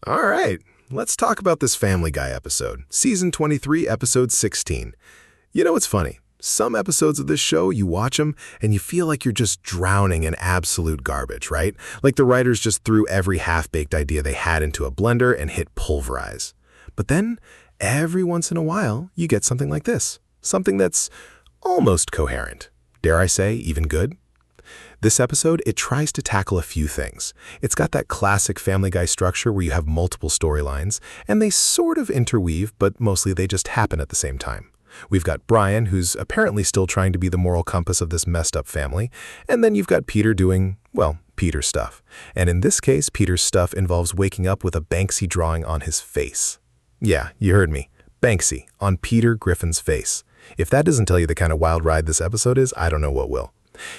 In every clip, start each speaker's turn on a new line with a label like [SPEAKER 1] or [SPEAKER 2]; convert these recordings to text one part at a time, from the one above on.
[SPEAKER 1] All right, let's talk about this Family Guy episode, Season 23, Episode 16. You know what's funny? Some episodes of this show, you watch them, and you feel like you're just drowning in absolute garbage, right? Like the writers just threw every half-baked idea they had into a blender and hit pulverize. But then, every once in a while, you get something like this. Something that's almost coherent. Dare I say, even good? This episode, it tries to tackle a few things. It's got that classic Family Guy structure where you have multiple storylines, and they sort of interweave, but mostly they just happen at the same time. We've got Brian, who's apparently still trying to be the moral compass of this messed up family, and then you've got Peter doing, well, Peter stuff. And in this case, Peter's stuff involves waking up with a Banksy drawing on his face. Yeah, you heard me. Banksy, on Peter Griffin's face. If that doesn't tell you the kind of wild ride this episode is, I don't know what will.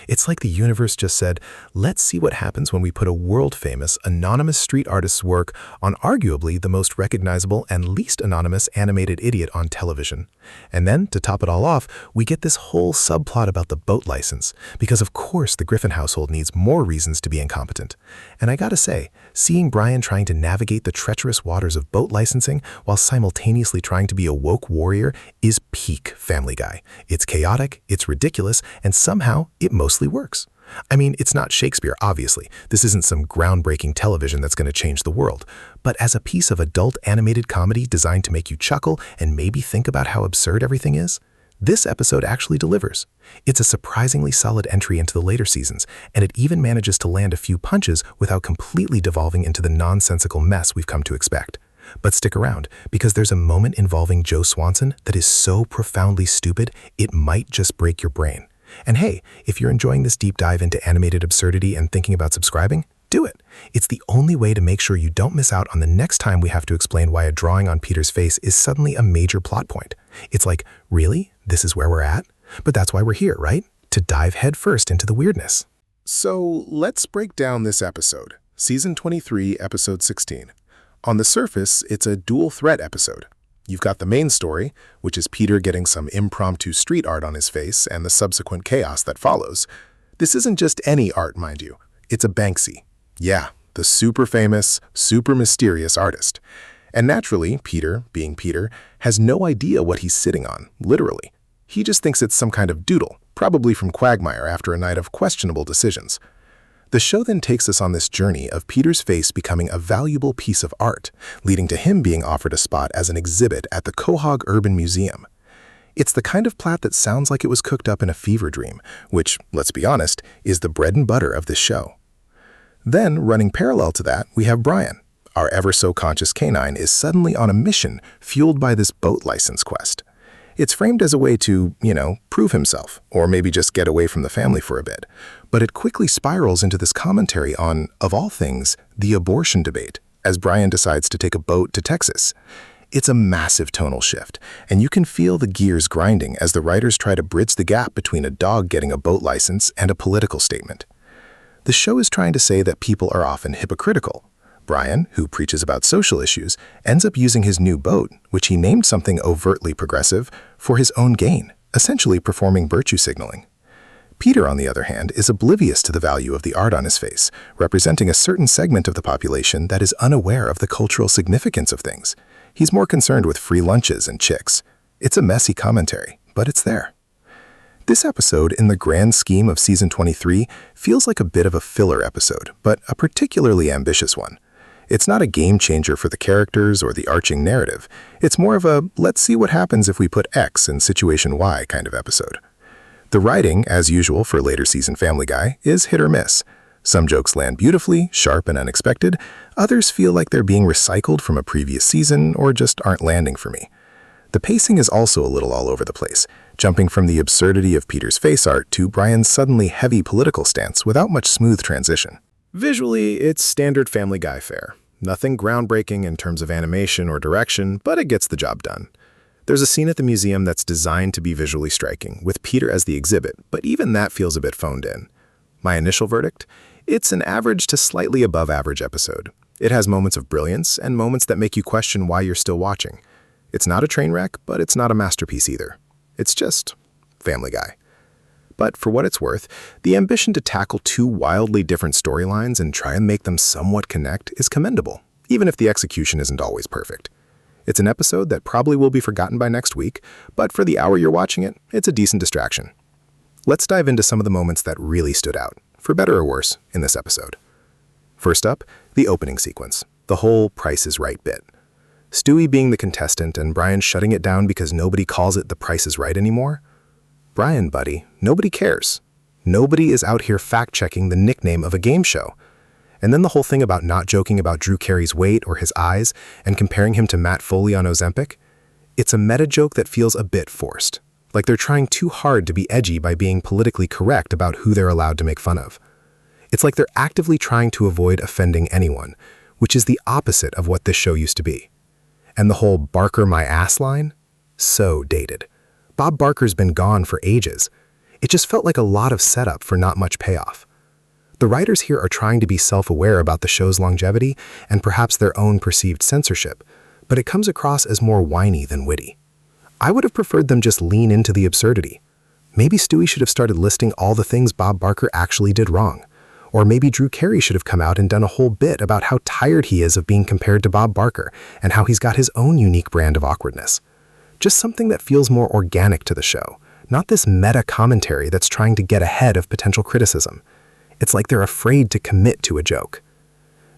[SPEAKER 1] It's like the universe just said, let's see what happens when we put a world-famous, anonymous street artist's work on arguably the most recognizable and least anonymous animated idiot on television. And then, to top it all off, we get this whole subplot about the boat license, because of course the Griffin household needs more reasons to be incompetent. And I gotta say, seeing Brian trying to navigate the treacherous waters of boat licensing while simultaneously trying to be a woke warrior is peak Family Guy. It's chaotic, it's ridiculous, and somehow it mostly works. I mean, it's not Shakespeare, obviously. This isn't some groundbreaking television that's going to change the world. But as a piece of adult animated comedy designed to make you chuckle and maybe think about how absurd everything is, this episode actually delivers. It's a surprisingly solid entry into the later seasons, and it even manages to land a few punches without completely devolving into the nonsensical mess we've come to expect. But stick around, because there's a moment involving Joe Swanson that is so profoundly stupid, it might just break your brain. And hey, if you're enjoying this deep dive into animated absurdity and thinking about subscribing, do it. It's the only way to make sure you don't miss out on the next time we have to explain why a drawing on Peter's face is suddenly a major plot point. It's like, really? This is where we're at? But that's why we're here, right? To dive headfirst into the weirdness.
[SPEAKER 2] So let's break down this episode, Season 23, Episode 16. On the surface, it's a dual threat episode. You've got the main story, which is Peter getting some impromptu street art on his face and the subsequent chaos that follows. This isn't just any art, mind you. It's a Banksy. Yeah, the super famous, super mysterious artist. And naturally, Peter, being Peter, has no idea what he's sitting on, literally. He just thinks it's some kind of doodle, probably from Quagmire after a night of questionable decisions. The show then takes us on this journey of Peter's face becoming a valuable piece of art, leading to him being offered a spot as an exhibit at the Quahog Urban Museum. It's the kind of plot that sounds like it was cooked up in a fever dream, which, let's be honest, is the bread and butter of this show. Then, running parallel to that, we have Brian. Our ever-so-conscious canine is suddenly on a mission fueled by this boat license quest. It's framed as a way to, prove himself, or maybe just get away from the family for a bit. But it quickly spirals into this commentary on, of all things, the abortion debate, as Brian decides to take a boat to Texas. It's a massive tonal shift, and you can feel the gears grinding as the writers try to bridge the gap between a dog getting a boat license and a political statement. The show is trying to say that people are often hypocritical. Brian, who preaches about social issues, ends up using his new boat, which he named something overtly progressive, for his own gain, essentially performing virtue signaling. Peter, on the other hand, is oblivious to the value of the art on his face, representing a certain segment of the population that is unaware of the cultural significance of things. He's more concerned with free lunches and chicks. It's a messy commentary, but it's there. This episode, in the grand scheme of Season 23, feels like a bit of a filler episode, but a particularly ambitious one. It's not a game changer for the characters or the arching narrative. It's more of a, let's see what happens if we put X in situation Y kind of episode. The writing, as usual for later season Family Guy, is hit or miss. Some jokes land beautifully, sharp and unexpected. Others feel like they're being recycled from a previous season or just aren't landing for me. The pacing is also a little all over the place, jumping from the absurdity of Peter's face art to Brian's suddenly heavy political stance without much smooth transition.
[SPEAKER 1] Visually, it's standard Family Guy fare. Nothing groundbreaking in terms of animation or direction, but it gets the job done. There's a scene at the museum that's designed to be visually striking, with Peter as the exhibit, but even that feels a bit phoned in. My initial verdict? It's an average to slightly above average episode. It has moments of brilliance and moments that make you question why you're still watching. It's not a train wreck, but it's not a masterpiece either. It's just Family Guy. But for what it's worth, the ambition to tackle two wildly different storylines and try and make them somewhat connect is commendable.
[SPEAKER 2] even if the execution isn't always perfect. It's an episode that probably will be forgotten by next week, but for the hour you're watching it, it's a decent distraction. Let's dive into some of the moments that really stood out, for better or worse, in this episode. First up, the opening sequence, the whole Price is Right bit. Stewie being the contestant and Brian shutting it down because nobody calls it the Price is Right anymore. Brian, buddy, nobody cares. Nobody is out here fact-checking the nickname of a game show. And then the whole thing about not joking about Drew Carey's weight or his eyes and comparing him to Matt Foley on Ozempic. It's a meta joke that feels a bit forced, like they're trying too hard to be edgy by being politically correct about who they're allowed to make fun of. It's like they're actively trying to avoid offending anyone, which is the opposite of what this show used to be. And the whole "Barker my ass" line? So dated. Bob Barker's been gone for ages. It just felt like a lot of setup for not much payoff. The writers here are trying to be self-aware about the show's longevity and perhaps their own perceived censorship, but it comes across as more whiny than witty. I would have preferred them just lean into the absurdity. Maybe Stewie should have started listing all the things Bob Barker actually did wrong. Or maybe Drew Carey should have come out and done a whole bit about how tired he is of being compared to Bob Barker and how he's got his own unique brand of awkwardness. Just something that feels more organic to the show, not this meta commentary that's trying to get ahead of potential criticism. It's like they're afraid to commit to a joke.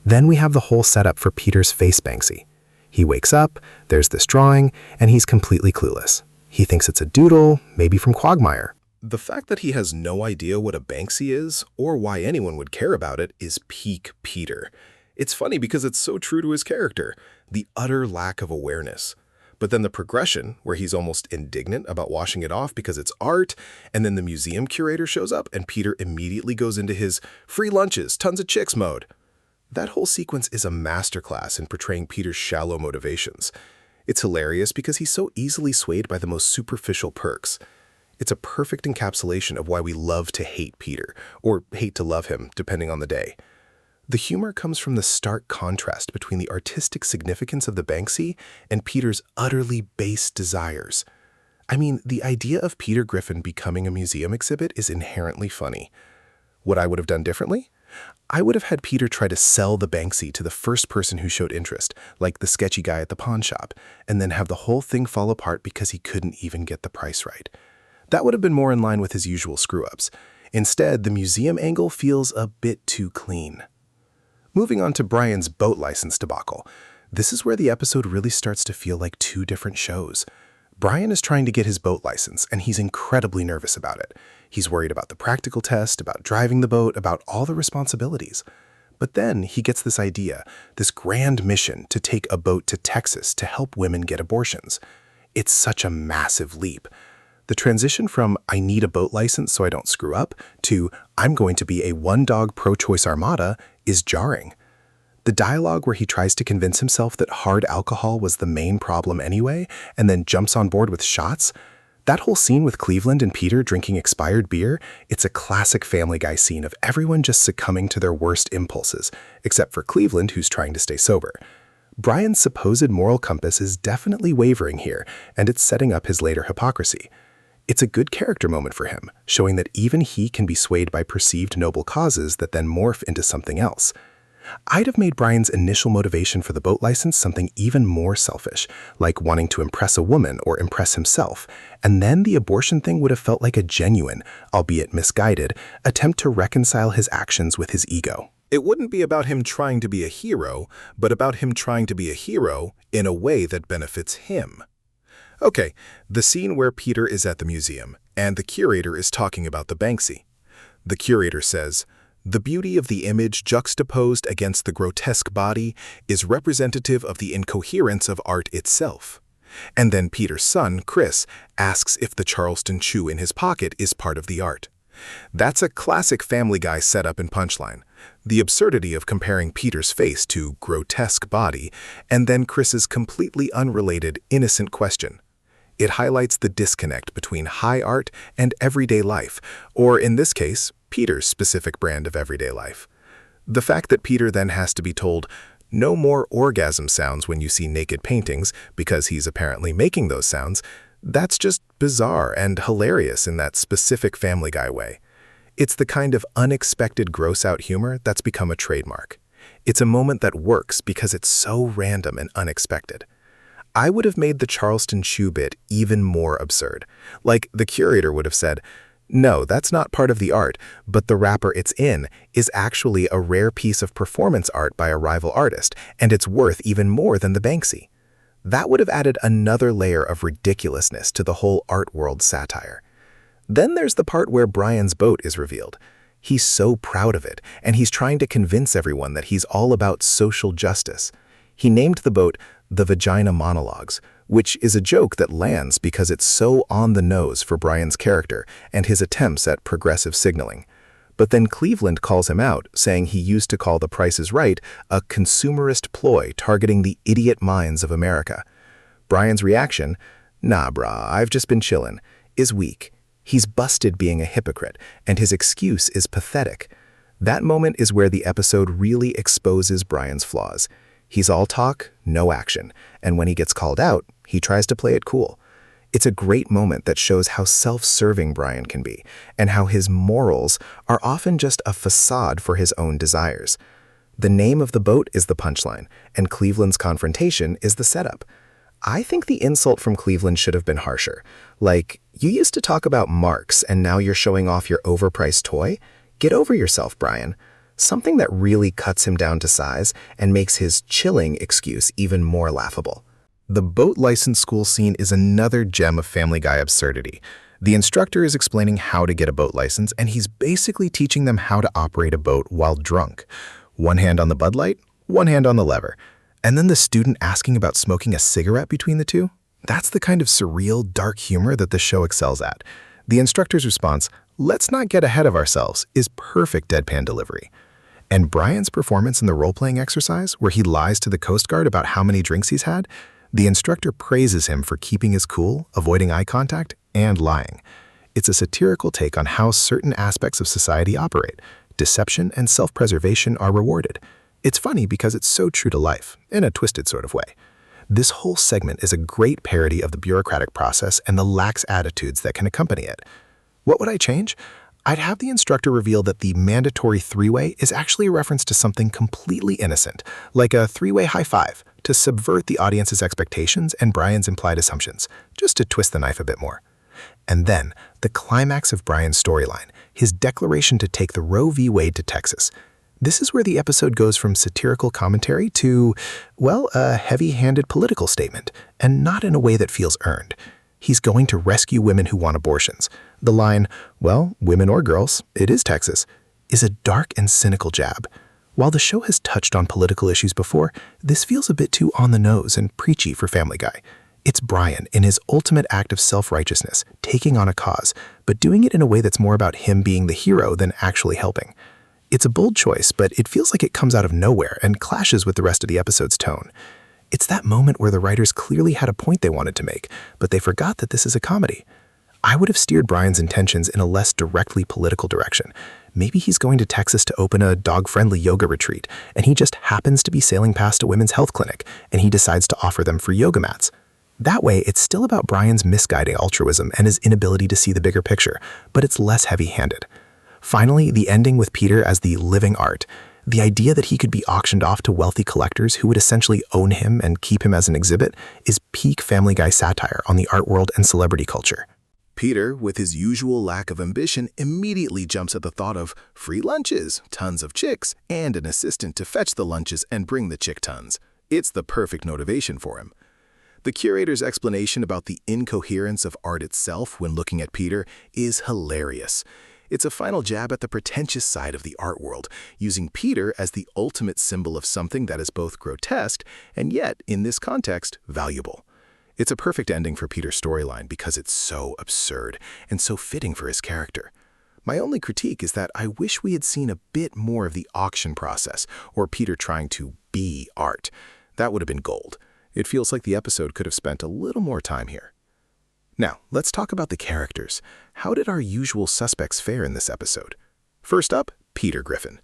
[SPEAKER 2] Then we have the whole setup for Peter's face Banksy. He wakes up, there's this drawing, and he's completely clueless. He thinks it's a doodle, maybe from Quagmire.
[SPEAKER 1] The fact that he has no idea what a Banksy is, or why anyone would care about it, is peak Peter. It's funny because it's so true to his character, the utter lack of awareness. But then the progression, where he's almost indignant about washing it off because it's art, and then the museum curator shows up and Peter immediately goes into his free lunches, tons of chicks mode. That whole sequence is a masterclass in portraying Peter's shallow motivations. It's hilarious because he's so easily swayed by the most superficial perks. It's a perfect encapsulation of why we love to hate Peter, or hate to love him, depending on the day. The humor comes from the stark contrast between the artistic significance of the Banksy and Peter's utterly base desires. I mean, the idea of Peter Griffin becoming a museum exhibit is inherently funny. What I would have done differently? I would have had Peter try to sell the Banksy to the first person who showed interest, like the sketchy guy at the pawn shop, and then have the whole thing fall apart because he couldn't even get the price right. That would have been more in line with his usual screw-ups. Instead, the museum angle feels a bit too clean. Moving on to Brian's boat license debacle. This is where the episode really starts to feel like two different shows. Brian is trying to get his boat license, and he's incredibly nervous about it. He's worried about the practical test, about driving the boat, about all the responsibilities. But then he gets this idea, this grand mission to take a boat to Texas to help women get abortions. It's such a massive leap. The transition from "I need a boat license so I don't screw up" to "I'm going to be a one-dog pro-choice armada" is jarring. The dialogue where he tries to convince himself that hard alcohol was the main problem anyway, and then jumps on board with shots, that whole scene with Cleveland and Peter drinking expired beer, it's a classic Family Guy scene of everyone just succumbing to their worst impulses, except for Cleveland, who's trying to stay sober. Brian's supposed moral compass is definitely wavering here, and it's setting up his later hypocrisy. It's a good character moment for him, showing that even he can be swayed by perceived noble causes that then morph into something else. I'd have made Brian's initial motivation for the boat license something even more selfish, like wanting to impress a woman or impress himself, and then the abortion thing would have felt like a genuine, albeit misguided, attempt to reconcile his actions with his ego. It wouldn't be about him trying to be a hero, but about him trying to be a hero in a way that benefits him. Okay, the scene where Peter is at the museum, and the curator is talking about the Banksy. The curator says, "The beauty of the image juxtaposed against the grotesque body is representative of the incoherence of art itself." And then Peter's son, Chris, asks if the Charleston chew in his pocket is part of the art. That's a classic Family Guy setup and punchline. The absurdity of comparing Peter's face to grotesque body, and then Chris's completely unrelated, innocent question. It highlights the disconnect between high art and everyday life, or in this case, Peter's specific brand of everyday life. The fact that Peter then has to be told, no more orgasm sounds when you see naked paintings, because he's apparently making those sounds, that's just bizarre and hilarious in that specific Family Guy way. It's the kind of unexpected gross-out humor that's become a trademark.
[SPEAKER 2] It's a moment that works because it's so random and unexpected. I would have made the Charleston shoe bit even more absurd. Like, the curator would have said, "No, that's not part of the art, but the wrapper it's in is actually a rare piece of performance art by a rival artist, and it's worth even more than the Banksy." That would have added another layer of ridiculousness to the whole art world satire. Then there's the part where Brian's boat is revealed. He's so proud of it, and he's trying to convince everyone that he's all about social justice. He named the boat the Vagina Monologues, which is a joke that lands because it's so on the nose for Brian's character and his attempts at progressive signaling. But then Cleveland calls him out, saying he used to call The Price is Right a consumerist ploy targeting the idiot minds of America. Brian's reaction, "Nah, brah, I've just been chillin'," is weak. He's busted being a hypocrite, and his excuse is pathetic. That moment is where the episode really exposes Brian's flaws. He's all talk, no action, and when he gets called out, he tries to play it cool. It's a great moment that shows how self-serving Brian can be, and how his morals are often just a facade for his own desires. The name of the boat is the punchline, and Cleveland's confrontation is the setup. I think the insult from Cleveland should have been harsher. Like, "You used to talk about marks, and now you're showing off your overpriced toy? Get over yourself, Brian." Something that really cuts him down to size and makes his chilling excuse even more laughable. The boat license school scene is another gem of Family Guy absurdity. The instructor is explaining how to get a boat license, and he's basically teaching them how to operate a boat while drunk. One hand on the Bud Light, one hand on the lever. And then the student asking about smoking a cigarette between the two? That's the kind of surreal, dark humor that the show excels at. The instructor's response, "Let's not get ahead of ourselves," is perfect deadpan delivery. And Brian's performance in the role-playing exercise, where he lies to the Coast Guard about how many drinks he's had, the instructor praises him for keeping his cool, avoiding eye contact, and lying. It's a satirical take on how certain aspects of society operate. Deception and self-preservation are rewarded. It's funny because it's so true to life, in a twisted sort of way. This whole segment is a great parody of the bureaucratic process and the lax attitudes that can accompany it. What would I change? I'd have the instructor reveal that the mandatory three-way is actually a reference to something completely innocent, like a three-way high five, to subvert the audience's expectations and Brian's implied assumptions, just to twist the knife a bit more. And then, the climax of Brian's storyline, his declaration to take the Roe v. Wade to Texas. This is where the episode goes from satirical commentary to, well, a heavy-handed political statement, and not in a way that feels earned. He's going to rescue women who want abortions. The line, "Well, women or girls, it is Texas," is a dark and cynical jab. While the show has touched on political issues before, this feels a bit too on the nose and preachy for Family Guy. It's Brian, in his ultimate act of self-righteousness, taking on a cause, but doing it in a way that's more about him being the hero than actually helping. It's a bold choice, but it feels like it comes out of nowhere and clashes with the rest of the episode's tone. It's that moment where the writers clearly had a point they wanted to make, but they forgot that this is a comedy. I would have steered Brian's intentions in a less directly political direction. Maybe he's going to Texas to open a dog-friendly yoga retreat, and he just happens to be sailing past a women's health clinic, and he decides to offer them free yoga mats. That way, it's still about Brian's misguided altruism and his inability to see the bigger picture, but it's less heavy-handed. Finally, the ending with Peter as the living art. The idea that he could be auctioned off to wealthy collectors who would essentially own him and keep him as an exhibit is peak Family Guy satire on the art world and celebrity culture. Peter, with his usual lack of ambition, immediately jumps at the thought of free lunches, tons of chicks, and an assistant to fetch the lunches and bring the chick tons. It's the perfect motivation for him. The curator's explanation about the incoherence of art itself when looking at Peter is hilarious. It's a final jab at the pretentious side of the art world, using Peter as the ultimate symbol of something that is both grotesque and yet, in this context, valuable. It's a perfect ending for Peter's storyline because it's so absurd and so fitting for his character. My only critique is that I wish we had seen a bit more of the auction process or Peter trying to be art. That would have been gold. It feels like the episode could have spent a little more time here. Now, let's talk about the characters. How did our usual suspects fare in this episode? First up, Peter Griffin.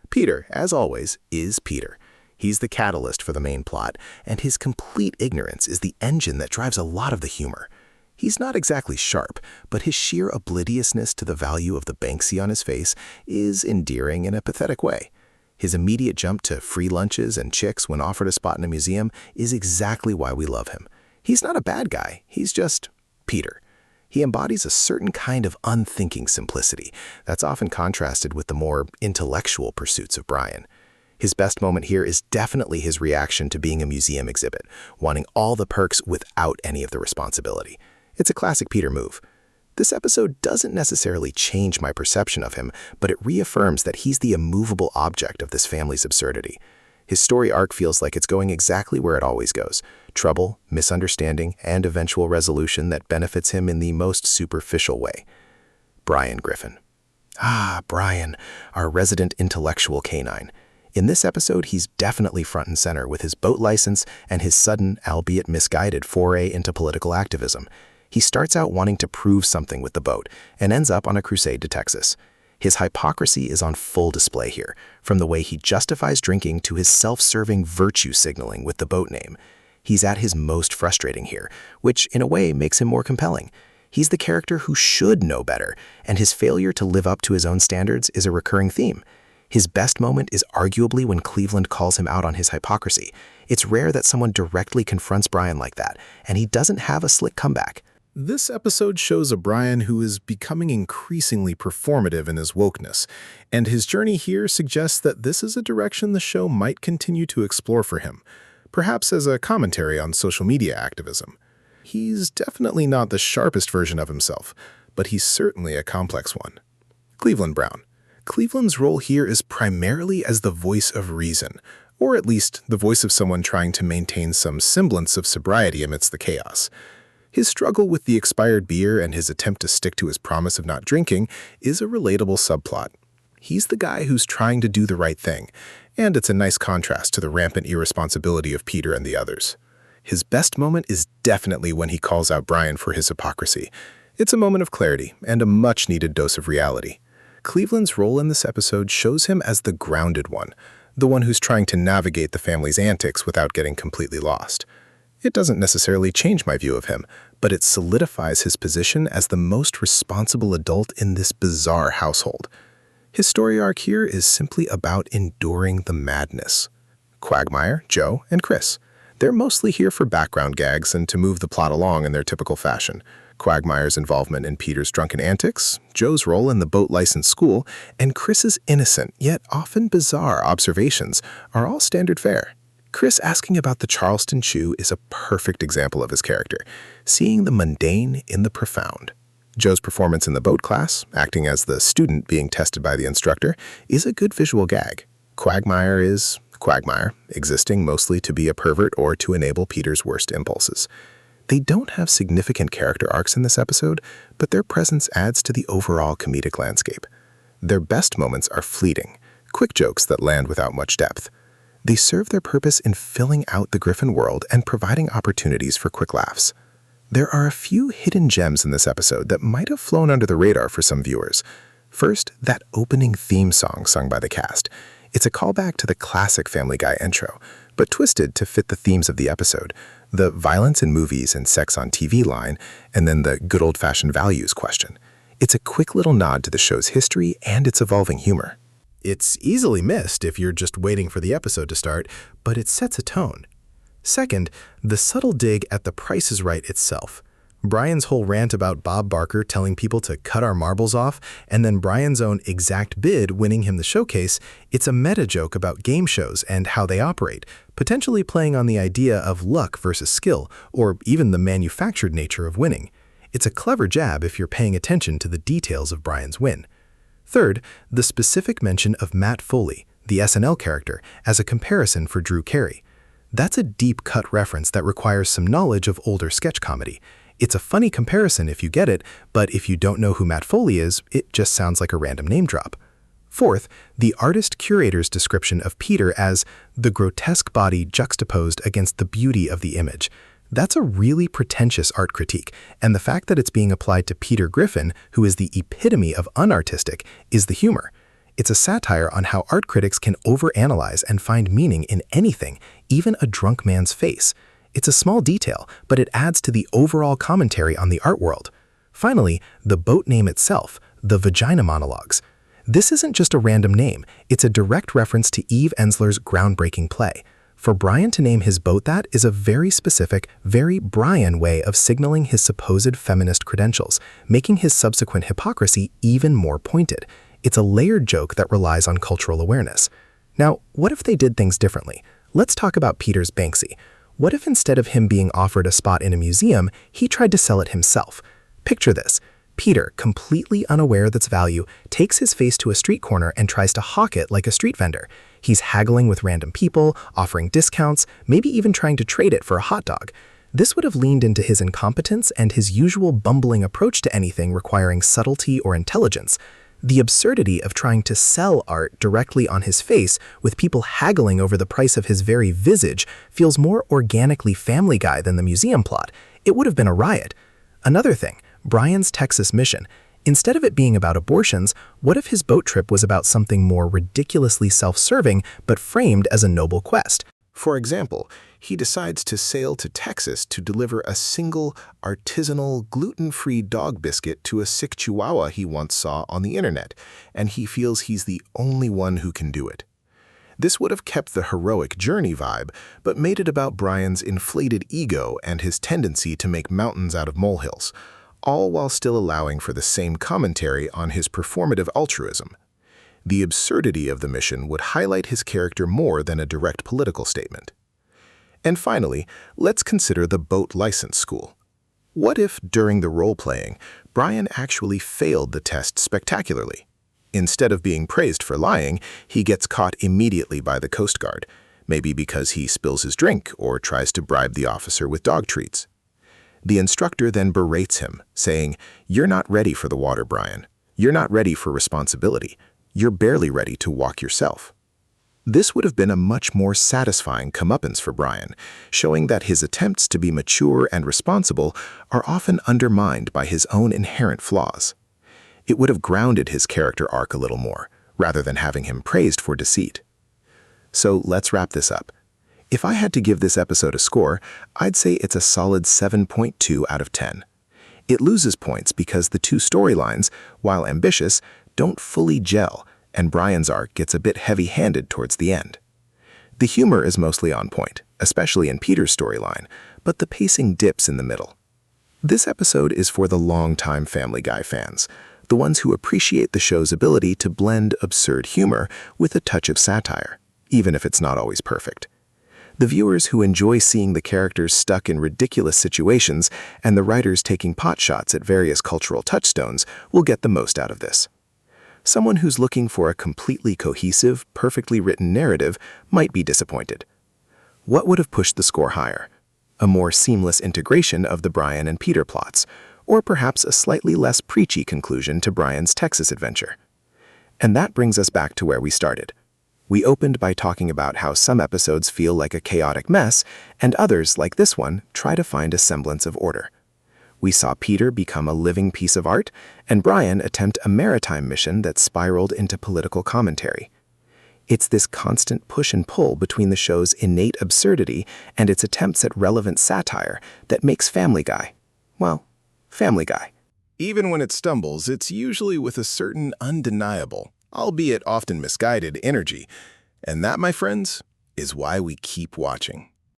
[SPEAKER 2] Peter, as always, is Peter. He's the catalyst for the main plot, and his complete ignorance is the engine that drives a lot of the humor. He's not exactly sharp, but his sheer obliviousness to the value of the Banksy on his face is endearing in a pathetic way.
[SPEAKER 1] His immediate jump to free lunches and chicks when offered a spot in a museum is exactly why we love him. He's not a bad guy, he's just Peter. He embodies a certain kind of unthinking simplicity that's often contrasted with the more intellectual pursuits of Brian. His best moment here is definitely his reaction to being a museum exhibit, wanting all the perks without any of the responsibility. It's a classic Peter move. This episode doesn't necessarily change my perception of him, but it reaffirms that he's the immovable object of this family's absurdity. His story arc feels like it's going exactly where it always goes: trouble, misunderstanding, and eventual resolution that benefits him in the most superficial way. Brian Griffin. Ah, Brian, our resident intellectual canine. In this episode, he's definitely front and center with his boat license and his sudden, albeit misguided, foray into political activism. He starts out wanting to prove something with the boat and ends up on a crusade to Texas. His hypocrisy is on full display here, from the way he justifies drinking to his self-serving virtue signaling with the boat name. He's at his most frustrating here, which in a way makes him more compelling. He's the character who should know better, and his failure to live up to his own standards is a recurring theme. His best moment is arguably when Cleveland calls him out on his hypocrisy. It's rare that someone directly confronts Brian like that, and he doesn't have a slick comeback.
[SPEAKER 2] This episode shows a Brian who is becoming increasingly performative in his wokeness, and his journey here suggests that this is a direction the show might continue to explore for him, perhaps as a commentary on social media activism. He's definitely not the sharpest version of himself, but he's certainly a complex one. Cleveland Brown. Cleveland's role here is primarily as the voice of reason, or at least the voice of someone trying to maintain some semblance of sobriety amidst the chaos. His struggle with the expired beer and his attempt to stick to his promise of not drinking is a relatable subplot. He's the guy who's trying to do the right thing, and it's a nice contrast to the rampant irresponsibility of Peter and the others. His best moment is definitely when he calls out Brian for his hypocrisy. It's a moment of clarity and a much-needed dose of reality. Cleveland's role in this episode shows him as the grounded one, the one who's trying to navigate the family's antics without getting completely lost. It doesn't necessarily change my view of him, but it solidifies his position as the most responsible adult in this bizarre household. His story arc here is simply about enduring the madness. Quagmire, Joe, and Chris. They're mostly here for background gags and to move the plot along in their typical fashion. Quagmire's involvement in Peter's drunken antics, Joe's role in the boat license school, and Chris's innocent yet often bizarre observations are all standard fare. Chris asking about the Charleston Chew is a perfect example of his character, seeing the mundane in the profound. Joe's performance in the boat class, acting as the student being tested by the instructor, is a good visual gag. Quagmire is Quagmire, existing mostly to be a pervert or to enable Peter's worst impulses. They don't have significant character arcs in this episode, but their presence adds to the overall comedic landscape. Their best moments are fleeting, quick jokes that land without much depth. They serve their purpose in filling out the Griffin world and providing opportunities for quick laughs. There are a few hidden gems in this episode that might have flown under the radar for some viewers. First, that opening theme song sung by the cast. It's a callback to the classic Family Guy intro, but twisted to fit the themes of the episode: the violence in movies and sex on TV line, and then the good old-fashioned values question. It's a quick little nod to the show's history and its evolving humor. It's easily missed if you're just waiting for the episode to start, but it sets a tone. Second, the subtle dig at The Price is Right itself. Brian's whole rant about Bob Barker telling people to cut our marbles off, and then Brian's own exact bid winning him the showcase, it's a meta joke about game shows and how they operate, potentially playing on the idea of luck versus skill, or even the manufactured nature of winning. It's a clever jab if you're paying attention to the details of Brian's win. Third, the specific mention of Matt Foley, the SNL character, as a comparison for Drew Carey. That's a deep-cut reference that requires some knowledge of older sketch comedy. It's a funny comparison if you get it, but if you don't know who Matt Foley is, it just sounds like a random name drop. Fourth, the artist-curator's description of Peter as the grotesque body juxtaposed against the beauty of the image. That's a really pretentious art critique, and the fact that it's being applied to Peter Griffin, who is the epitome of unartistic, is the humor. It's a satire on how art critics can overanalyze and find meaning in anything, even a drunk man's face. It's a small detail, but it adds to the overall commentary on the art world. Finally, the boat name itself, the Vagina Monologues. This isn't just a random name, it's a direct reference to Eve Ensler's groundbreaking play. For Brian to name his boat that is a very specific, very Brian way of signaling his supposed feminist credentials, making his subsequent hypocrisy even more pointed. It's a layered joke that relies on cultural awareness. Now, what if they did things differently? Let's talk about Peter's Banksy. What if instead of him being offered a spot in a museum, he tried to sell it himself? Picture this. Peter, completely unaware of its value, takes his face to a street corner and tries to hawk it like a street vendor. He's haggling with random people, offering discounts, maybe even trying to trade it for a hot dog. This would have leaned into his incompetence and his usual bumbling approach to anything requiring subtlety or intelligence. The absurdity of trying to sell art directly on his face with people haggling over the price of his very visage feels more organically Family Guy than the museum plot. It would have been a riot. Another thing, Brian's Texas mission. Instead of it being about abortions, what if his boat trip was about something more ridiculously self-serving but framed as a noble quest?
[SPEAKER 1] For example, he decides to sail to Texas to deliver a single, artisanal, gluten-free dog biscuit to a sick chihuahua he once saw on the internet, and he feels he's the only one who can do it. This would have kept the heroic journey vibe, but made it about Brian's inflated ego and his tendency to make mountains out of molehills, all while still allowing for the same commentary on his performative altruism. The absurdity of the mission would highlight his character more than a direct political statement. And finally, let's consider the boat license school. What if, during the role-playing, Brian actually failed the test spectacularly? Instead of being praised for lying, he gets caught immediately by the Coast Guard, maybe because he spills his drink or tries to bribe the officer with dog treats. The instructor then berates him, saying, "You're not ready for the water, Brian. You're not ready for responsibility. You're barely ready to walk yourself." This would have been a much more satisfying comeuppance for Brian, showing that his attempts to be mature and responsible are often undermined by his own inherent flaws. It would have grounded his character arc a little more, rather than having him praised for deceit. So let's wrap this up. If I had to give this episode a score, I'd say it's a solid 7.2 out of 10. It loses points because the two storylines, while ambitious, don't fully gel, and Brian's arc gets a bit heavy-handed towards the end. The humor is mostly on point, especially in Peter's storyline, but the pacing dips in the middle. This episode is for the long-time Family Guy fans, the ones who appreciate the show's ability to blend absurd humor with a touch of satire, even if it's not always perfect. The viewers who enjoy seeing the characters stuck in ridiculous situations and the writers taking potshots at various cultural touchstones will get the most out of this. Someone who's looking for a completely cohesive, perfectly written narrative might be disappointed. What would have pushed the score higher? A more seamless integration of the Brian and Peter plots, or perhaps a slightly less preachy conclusion to Brian's Texas adventure? And that brings us back to where we started. We opened by talking about how some episodes feel like a chaotic mess, and others, like this one, try to find a semblance of order. We saw Peter become a living piece of art, and Brian attempt a maritime mission that spiraled into political commentary. It's this constant push and pull between the show's innate absurdity and its attempts at relevant satire that makes Family Guy, well, Family Guy.
[SPEAKER 2] Even when it stumbles, it's usually with a certain undeniable, albeit often misguided, energy. And that, my friends, is why we keep watching.